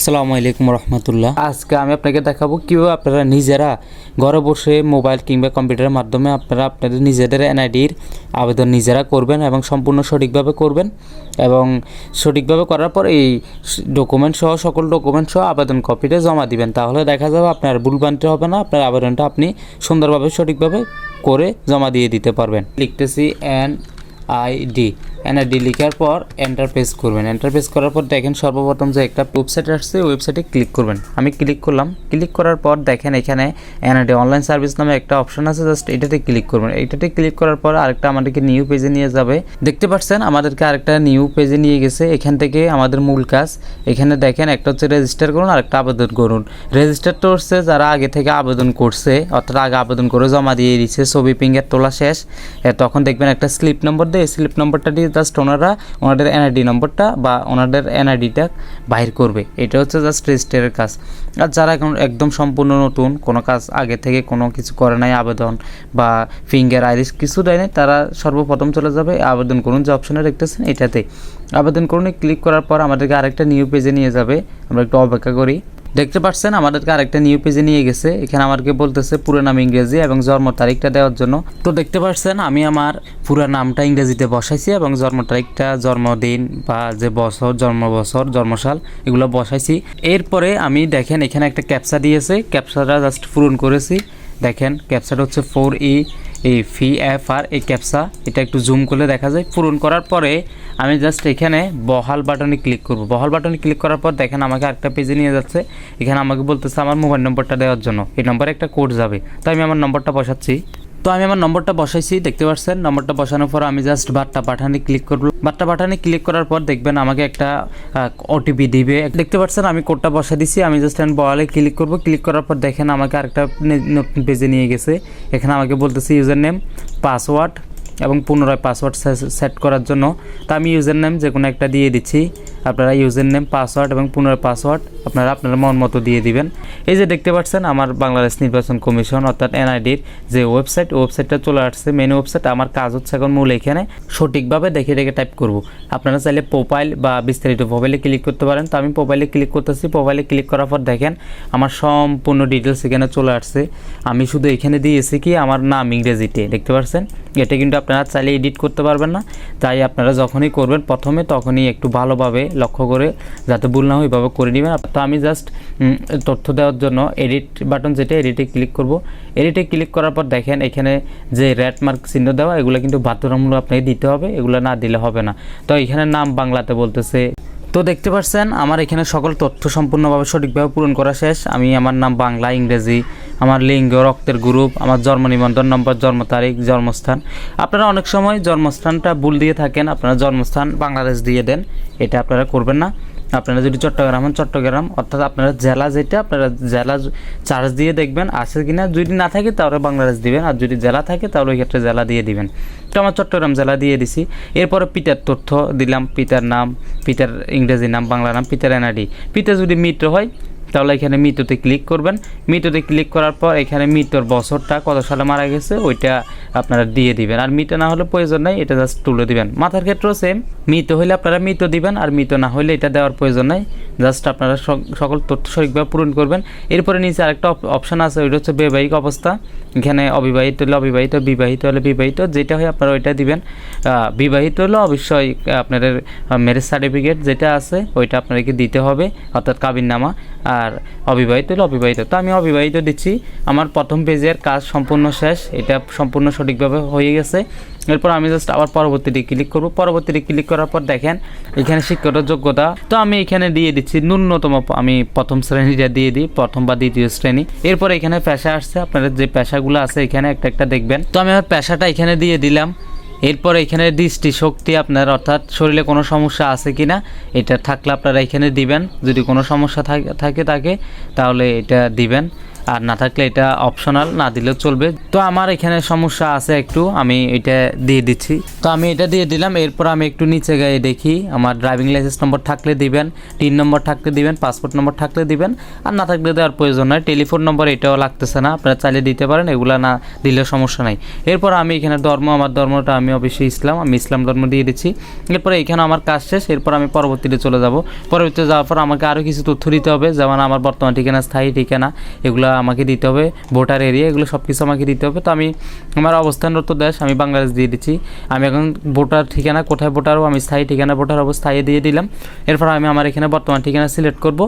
আসসালামু আলাইকুম রহমতুল্লাহ। আজকে আমি আপনাকে দেখাবো কীভাবে আপনারা নিজেরা ঘরে বসে মোবাইল কিংবা কম্পিউটারের মাধ্যমে আপনারা আপনাদের নিজেদের এনআইডির আবেদন নিজেরা করবেন এবং সম্পূর্ণ সঠিকভাবে করবেন এবং সঠিকভাবে করার পর এই ডকুমেন্ট সহ সকল ডকুমেন্ট সহ আবেদন কপিটা জমা দিবেন। তাহলে দেখা যাবে আপনার ভুলভ্রান্তি হবে না, আপনার আবেদনটা আপনি সুন্দরভাবে সঠিকভাবে করে জমা দিয়ে দিতে পারবেন। লিখতেছি এনআইডি লেখার পর এন্টার প্রেস করবেন। এন্টার প্রেস করার পর দেখেন সর্বপ্রথম যে একটা ওয়েবসাইট আসছে ওয়েবসাইটে ক্লিক করবেন। আমি ক্লিক করলাম। ক্লিক করার পর দেখেন এখানে এনআইডি অনলাইন সার্ভিস নামে একটা অপশন আছে, জাস্ট এটাতে ক্লিক করবেন। এটাতে ক্লিক করার পর আরেকটা আমাদেরকে নিউ পেজে নিয়ে যাবে। দেখতে পাচ্ছেন আমাদেরকে আরেকটা নিউ পেজে নিয়ে গেছে। এখান থেকে আমাদের মূল কাজ এখানে দেখেন একটা হচ্ছে রেজিস্টার করুন আর একটা আবেদন করুন। রেজিস্টারটা হচ্ছে যারা আগে থেকে আবেদন করছে, অর্থাৎ আগে আবেদন করে জমা দিয়ে দিচ্ছে, ছবি পিঙ্গের তোলা শেষ, তখন দেখবেন একটা স্লিপ নম্বর দেয়। স্লিপ নম্বরটা দিয়ে জাস্ট ওনাদের এনআইডি নম্বরটা বা ওনাদের এনআইডিটা বাহির করবে। এটা হচ্ছে জাস্ট রেজিস্টারের কাজ। আর যারা এখন একদম সম্পূর্ণ নতুন, কোনো কাজ আগে থেকে কোনো কিছু করে নাই, আবেদন বা ফিঙ্গার আইরিস কিছু দেয় নাই, তারা সর্বপ্রথম চলে যাবে আবেদন করুন যে অপশনে দেখতেছেন এটাতে আবেদন করুন। ক্লিক করার পর আমাদেরকে আরেকটা নিউ পেজে নিয়ে যাবে। আমরা একটু অপেক্ষা করি। দেখতে পাচ্ছেন আমাদেরকে আরেকটা নিউ পেজে নিয়ে গেছে। এখানে আমাকে বলতেছে পুরো নাম ইংরেজি এবং জন্ম তারিখটা দেওয়ার জন্য। তো দেখতে পাচ্ছেন আমি আমার পুরো নামটা ইংরেজিতে বসাইছি এবং জন্ম তারিখটা, জন্মদিন বা যে বছর, জন্ম বছর, জন্মসাল এগুলো বসাইছি। এরপরে আমি দেখেন এখানে একটা ক্যাপচা দিয়েছে, ক্যাপচাটা জাস্ট পূরণ করেছি। দেখেন ক্যাপচাটা হচ্ছে 4EFR এই ক্যাপচা, এটা একটু জুম করলে দেখা যায়। পূরণ করার পরে আমি জাস্ট এখানে বহাল বাটনে ক্লিক করব। বহাল বাটনে ক্লিক করার পর দেখেন আমাকে একটা পেজে নিয়ে যাচ্ছে। এখানে আমাকে বলতেছে আমার মোবাইল নম্বরটা দেওয়ার জন্য, এই নম্বরে একটা কোড যাবে। তো আমি আমার নম্বরটা বসাচ্ছি। তো আমি আমার নম্বরটা বসাইছি, দেখতে পাচ্ছেন। নম্বরটা বসানোর পর আমি জাস্ট বার্তা পাঠানে ক্লিক করব। বার্তা পাঠানে ক্লিক করার পর দেখবেন আমাকে একটা ওটিপি দিবে। দেখতে পাচ্ছেন আমি কোডটা বসা দিছি। আমি জাস্ট বহালে ক্লিক করব। ক্লিক করার পর দেখেন আমাকে আরেকটা নতুন পেজে নিয়ে গেছে। এখানে আমাকে বলতেছে ইউজার নেম, পাসওয়ার্ড এবং পুনরায় পাসওয়ার্ড সেট করার জন্য। তো আমি ইউজার নেম যে কোনো একটা দিয়ে দিচ্ছি। আপনারা ইউজার নেম, পাসওয়ার্ড এবং পুনরায় পাসওয়ার্ড আপনারা আপনার মন মতো দিয়ে দিবেন। এই যে দেখতে পাচ্ছেন আমার বাংলাদেশ নির্বাচন কমিশন অর্থাৎ এনআইডির যে ওয়েবসাইটটা চলে আসছে, মেন ওয়েবসাইট। আমার কাজ হচ্ছে এখন মূল এখানে সঠিকভাবে দেখে টাইপ করব। আপনারা চাইলে প্রোফাইল বা বিস্তারিত প্রোফাইলে ক্লিক করতে পারেন। তো আমি প্রোফাইলে ক্লিক করতেছি। প্রোফাইলে ক্লিক করার পর দেখেন আমার সম্পূর্ণ ডিটেলস এখানে চলে আসছে। আমি শুধু এখানে দিয়েছি কি আমার নাম ইংরেজিতে, দেখতে পাচ্ছেন। এটা কিন্তু আপনারা চাইলে এডিট করতে পারবেন না, তাই আপনারা যখনই করবেন প্রথমে তখনই একটু ভালোভাবে লক্ষ্য করে যাতে ভুল না হয় ওইভাবে করে নেবেন। তো আমি জাস্ট তথ্য দেওয়ার জন্য এডিট বাটন যেটা, এডিটে ক্লিক করব। এডিটে ক্লিক করার পর দেখেন এখানে যে রেড মার্ক চিহ্ন দেওয়া, এগুলো কিন্তু বাধ্যতামূলক আপনাকে দিতে হবে, এগুলো না দিলে হবে না। তো এখানে নাম বাংলাতে বলতেছে। তো দেখতে পাচ্ছেন আমার এখানে সকল তথ্য সম্পূর্ণভাবে সঠিকভাবে পূরণ করা শেষ। আমি আমার নাম বাংলা, ইংরেজি, আমার লিঙ্গ, রক্তের গ্রুপ, আমার জন্ম নিবন্ধন নম্বর, জন্ম তারিখ, জন্মস্থান। আপনারা অনেক সময় জন্মস্থানটা ভুল দিয়ে থাকেন, আপনারা জন্মস্থান বাংলাদেশ দিয়ে দেন, এটা আপনারা করবেন না। আপনারা যদি চট্টগ্রাম হন চট্টগ্রাম, অর্থাৎ আপনারা জেলা যেটা আপনারা জেলা চার্জ দিয়ে দেখবেন আছে কিনা। যদি না থাকে তাহলে বাংলাদেশ দিবেন, আর যদি জেলা থাকে তাহলে ওই ক্ষেত্রে জেলা দিয়ে দিবেন। তো আমার চট্টগ্রাম জেলা দিয়ে দিছি। এরপরে পিতার তথ্য দিলাম, পিতার নাম, পিতার ইংরেজি নাম, বাংলা নাম, পিতার এনআইডি। পিতা যদি মৃত হয় তাহলে এখানে মৃত্যুতে ক্লিক করবেন। মৃত্যুতে ক্লিক করার পর এখানে মৃত্যুর বছরটা কত সালে মারা গেছে ওইটা আপনারা দিয়ে দিবেন। আর মৃত না হলে প্রয়োজন নাই, এটা জাস্ট তুলে দিবেন। মাথার ক্ষেত্রেও সেম, মৃত হইলে আপনারা মৃত দিবেন, আর মৃত না হলে এটা দেওয়ার প্রয়োজন নাই। জাস্ট আপনারা সকল তথ্য সঠিকভাবে পূরণ করবেন। এরপরে নিচে আরেকটা অপশান আছে, ওইটা হচ্ছে বৈবাহিক অবস্থা। এখানে অবিবাহিত হলে অবিবাহিত, বিবাহিত হলে বিবাহিত, যেটা হয় আপনারা ওইটা দিবেন। বিবাহিত হলে অবশ্যই আপনাদের ম্যারেজ সার্টিফিকেট যেটা আছে ওইটা আপনাদেরকে দিতে হবে, অর্থাৎ কাবিননামা। আর অবিবাহিত হলে অবিবাহিত। তো আমি অবিবাহিত দিচ্ছি। আমার প্রথম পেজের কাজ সম্পূর্ণ শেষ, এটা সম্পূর্ণ সঠিকভাবে হয়ে গেছে। এরপর আমি জাস্ট আবার পরবর্তীতে ক্লিক করব। পরবর্তীতে ক্লিক করার পর দেখেন এখানে শিক্ষাগত যোগ্যতা। তো আমি এখানে দিয়ে দিচ্ছি ন্যূনতম, আমি প্রথম শ্রেণীটা দিয়ে দিই, প্রথম বা দ্বিতীয় শ্রেণী। এরপর এখানে পেশা আসছে, আপনাদের যে পেশাগুলো আছে এখানে একটা একটা দেখবেন। তো আমি আমার পেশাটা এখানে দিয়ে দিলাম। এরপর এখানে দৃষ্টিশক্তি আপনার, অর্থাৎ শরীরে কোনো সমস্যা আছে কি না এটা থাকলে আপনারা এখানে দিবেন। যদি কোনো সমস্যা থাকে তাহলে এটা দিবেন। আর না থাকলে এটা অপশনাল, না দিলেও চলবে। তো আমার এখানে সমস্যা আছে একটু, আমি এটা দিয়ে দিচ্ছি। তো আমি এটা দিয়ে দিলাম। এরপর আমি একটু নিচে গিয়ে দেখি আমার ড্রাইভিং লাইসেন্স নম্বর থাকলে দিবেন, টিন নম্বর থাকলে দিবেন, পাসপোর্ট নম্বর থাকলে দিবেন, আর না থাকলে দেওয়ার প্রয়োজন নয়। টেলিফোন নম্বর এটাও লাগতেছে না, আপনারা চাইলে দিতে পারেন, এগুলো না দিলেও সমস্যা নাই। এরপর আমি এখানে ধর্ম, আমার ধর্মটা আমি অবশ্যই ইসলাম, আমি ইসলাম ধর্ম দিয়ে দিচ্ছি। এরপরে এখানে আমার কাজ শেষ। এরপর আমি পরবর্তীতে চলে যাব। পরবর্তীতে যাওয়ার পর আমাকে আরও কিছু তথ্য দিতে হবে, যেমন আমার বর্তমান ঠিকানা, স্থায়ী ঠিকানা, এগুলো আমাকে দিতে হবে, ভোটার এরিয়া, এগুলো সব কিছু আমাকে দিতে হবে। তো আমি আমার অবস্থানরত দেশ আমি বাংলাদেশ দিয়ে দিচ্ছি। আমি এখন ভোটার ঠিকানা কোথায় ভোটারও, আমি স্থায়ী ঠিকানা ভোটার হবো, স্থায়ী দিয়ে দিলাম। এরপর আমি আমার এখানে বর্তমান ঠিকানা সিলেক্ট করব।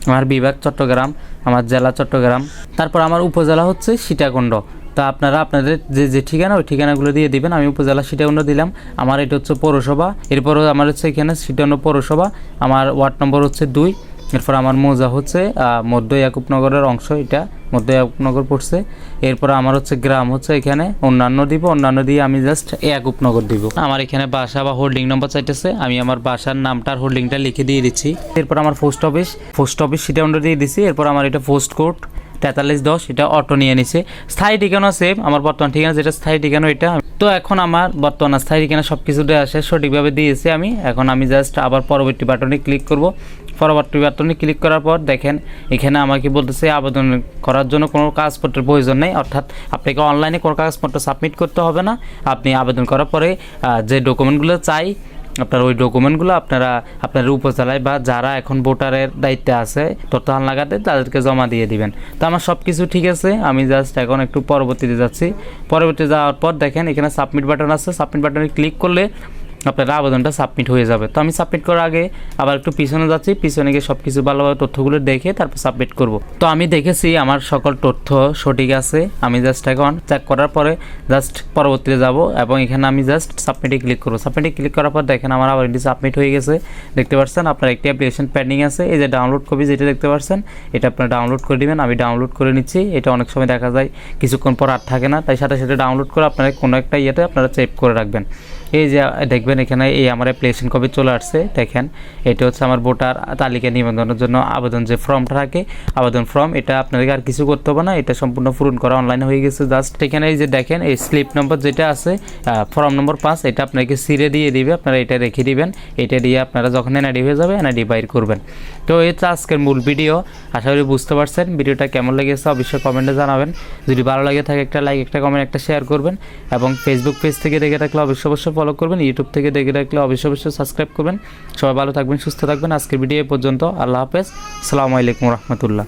আমার বিভাগ চট্টগ্রাম, আমার জেলা চট্টগ্রাম, তারপর আমার উপজেলা হচ্ছে সীতাকুণ্ড। তা আপনারা আপনাদের যে ঠিকানা, ওই ঠিকানাগুলো দিয়ে দিবেন। আমি উপজেলা সীতাকুণ্ড দিলাম। আমার এটা হচ্ছে পৌরসভা। এরপরও আমার হচ্ছে এখানে সীতাকুণ্ড পৌরসভা, আমার ওয়ার্ড নম্বর হচ্ছে 2। এরপর আমার মৌজা হচ্ছে মধ্য ইয়াকুবনগরের অংশ, এটা মধ্য ইয়াকুবনগর পড়ছে। এরপর আমার হচ্ছে গ্রাম হচ্ছে এখানে অন্যান্য দিব, অন্যান্য দিয়ে আমি জাস্ট ইয়াকুবনগর দিব। আমার এখানে বাসা বা হোল্ডিং নম্বর চাইতেছে, আমি আমার বাসার নামটার হোল্ডিংটা লিখে দিয়ে দিচ্ছি। এরপর আমার পোস্ট অফিস সীতাকুণ্ড দিয়ে দিচ্ছি। এরপর আমার এটা পোস্ট কোড 4310, এটা অটো নিয়ে নিছে। স্থায়ী ঠিকানা সেম, আমার বর্তমান ঠিকানা যেটা স্থায়ী ঠিকানা এটা। তো এখন আমার বর্তমান স্থায়ী ঠিকানা সব কিছু আসে সঠিকভাবে দিয়েছি আমি। এখন আমি জাস্ট আবার পরবর্তী বাটনে ক্লিক করব। পরবর্তী বাটনে ক্লিক করার পর দেখেন এখানে আমাকে বলতেছে আবেদন করার জন্য কোনো কাগজপত্রের প্রয়োজন নেই, অর্থাৎ আপনাকে অনলাইনে কোনো কাগজপত্র সাবমিট করতে হবে না। আপনি আবেদন করার পরে যে ডকুমেন্টগুলো চাই আপনার, ওই ডকুমেন্টগুলো আপনারা আপনার উপজেলায় বা যারা এখন ভোটারের দায়িত্বে আছে তথ্য হালনাগাদে তাদেরকে জমা দিয়ে দিবেন। তো আমার সব কিছু ঠিক আছে, আমি জাস্ট এখন একটু পরবর্তীতে যাচ্ছি। পরবর্তীতে যাওয়ার পর দেখেন এখানে সাবমিট বাটন আছে, সাবমিট বাটনে ক্লিক করলে আপনার আবেদনটা সাবমিট হয়ে যাবে। তো আমি সাবমিট করার আগে আবার একটু পিছনে যাচ্ছি, পিছনে গিয়ে সব কিছু ভালোভাবে তথ্যগুলো দেখে তারপর সাবমিট করব। তো আমি দেখেছি আমার সকল তথ্য সঠিক আছে। আমি জাস্ট এখন চেক করার পরে জাস্ট পরবর্তীতে যাব এবং এখানে আমি জাস্ট সাবমিটে ক্লিক করব। সাবমিটে ক্লিক করার পর দেখেন আমার আবার এটি সাবমিট হয়ে গেছে। দেখতে পাচ্ছেন আপনার একটি অ্যাপ্লিকেশন পেন্ডিং আছে, এই যে ডাউনলোড কপি যেটা দেখতে পাচ্ছেন এটা আপনারা ডাউনলোড করে নেবেন। আমি ডাউনলোড করে নিচ্ছি। এটা অনেক সময় দেখা যায় কিছুক্ষণ পর আর থাকে না, তাই সাথে সাথে ডাউনলোড করে আপনারা কোনো একটা ইয়েতে আপনারা সেভ করে রাখবেন। এই যে দেখবেন এখানে এই আমার অ্যাপ্লিকেশন কপি চলে আসছে। দেখেন এটা হচ্ছে আমার ভোটার তালিকা নিবন্ধনের জন্য আবেদন যে ফর্মটা থাকে, আবেদন ফর্ম, এটা আপনাদেরকে আর কিছু করতে হবে না, এটা সম্পূর্ণ পূরণ করা অনলাইনে হয়ে গেছে। জাস্ট এখানে এই যে দেখেন এই স্লিপ নম্বর যেটা আছে ফর্ম নম্বর 5, এটা আপনাকে সিরে দিয়ে দিবে, আপনারা এটা রেখে দিবেন। এটা দিয়ে আপনারা যখন এনআইডি হয়ে যাবে এনআইডি বাইর করবেন। তো এই তো আজকের মূল ভিডিও, আশা করি বুঝতে পারছেন। ভিডিওটা কেমন লেগেছে অবশ্যই কমেন্টে জানাবেন। যদি ভালো লাগে থাকে একটা লাইক, একটা কমেন্ট, একটা শেয়ার করবেন এবং ফেসবুক পেজ থেকে দেখে রাখলে অবশ্যই ফলো করবেন, ইউটিউব থেকে দেখে রাখলে অবশ্যই সাবস্ক্রাইব করবেন। সবাই ভালো থাকবেন, সুস্থ থাকবেন। আজকের ভিডিও পর্যন্ত, আল্লাহ হাফেজ, আসসালামু আলাইকুম রহমতুল্লাহ।